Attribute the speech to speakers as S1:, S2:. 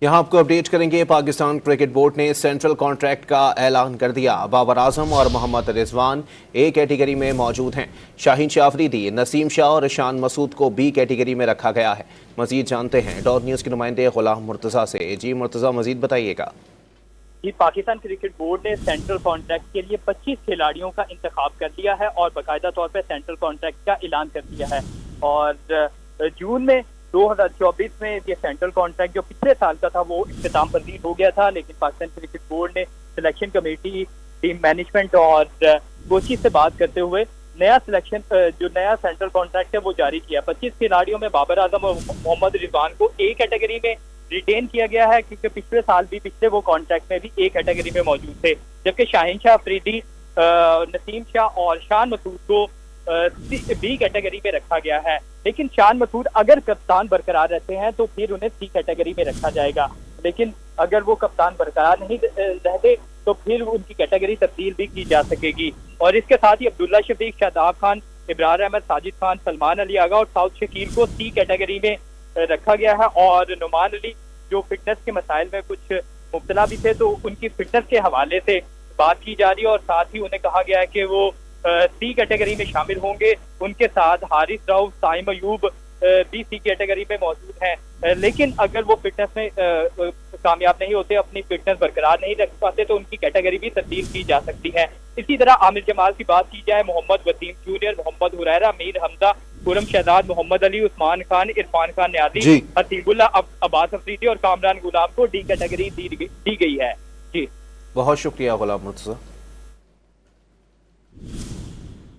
S1: یہاں آپ کو اپڈیٹ کریں گے۔ پاکستان کرکٹ بورڈ نے سینٹرل کانٹریکٹ کا اعلان کر دیا۔ بابر اعظم اور محمد رضوان اے کیٹیگری میں موجود ہیں۔ شاہین شاہ افریدی، نسیم شاہ اور شان مسعود کو بی کیٹیگری میں رکھا گیا ہے۔ مزید جانتے ہیں ڈاٹ نیوز کے نمائندے غلام مرتضیٰ سے۔ جی مرتضیٰ، مزید بتائیے گا۔
S2: پاکستان کرکٹ بورڈ نے سینٹرل کانٹریکٹ کے لیے 25 کھلاڑیوں کا انتخاب کر لیا ہے اور باقاعدہ طور پہ سینٹرل کانٹریکٹ کا اعلان کر دیا ہے۔ اور جون میں 2024 میں یہ سینٹرل کانٹریکٹ جو پچھلے سال کا تھا وہ اختتام پذیر ہو گیا تھا، لیکن پاکستان کرکٹ بورڈ نے سلیکشن کمیٹی، ٹیم مینجمنٹ اور کوچز سے بات کرتے ہوئے نیا سینٹرل کانٹریکٹ ہے وہ جاری کیا۔ 25 کھلاڑیوں میں بابر اعظم اور محمد رضوان کو اے کیٹیگری میں ریٹین کیا گیا ہے، کیونکہ پچھلے سال بھی پچھلے وہ کانٹریکٹ میں بھی اے کیٹیگری میں موجود تھے، جبکہ شاہین شاہ افریدی، نسیم شاہ اور شان مسعود کو بی کیٹیگری میں رکھا گیا ہے۔ لیکن شان مسعود اگر کپتان برقرار رہتے ہیں تو پھر انہیں سی کیٹیگری میں رکھا جائے گا، لیکن اگر وہ کپتان برقرار نہیں رہتے تو پھر ان کی کیٹیگری تبدیل بھی کی جا سکے گی۔ اور اس کے ساتھ ہی عبداللہ شفیق، شاداب خان، ابرار احمد، ساجد خان، سلمان علی آغا اور سعود شکیل کو سی کیٹیگری میں رکھا گیا ہے۔ اور نعمان علی جو فٹنس کے مسائل میں کچھ مبتلا بھی تھے تو ان کی فٹنس کے حوالے سے بات کی جا رہی ہے، اور ساتھ ہی انہیں کہا گیا ہے کہ وہ سی کیٹیگری میں شامل ہوں گے۔ ان کے ساتھ حارث راؤف، سائم ایوب بھی سی کیٹیگری میں موجود ہیں، لیکن اگر وہ فٹنس میں کامیاب نہیں ہوتے، اپنی فٹنس برقرار نہیں رکھ پاتے تو ان کی کیٹیگری بھی تبدیل کی جا سکتی ہے۔ اسی طرح عامر جمال کی بات کی جائے، محمد وسیم جونیئر، محمد حریرہ، میر حمزہ، خرم شہزاد، محمد علی، عثمان خان، عرفان خان نیازی، حسیب اللہ، عباس افریدی اور کامران غلام کو ڈی کیٹیگری دی گئی ہے۔ جی
S1: بہت شکریہ غلام مرتضیٰ۔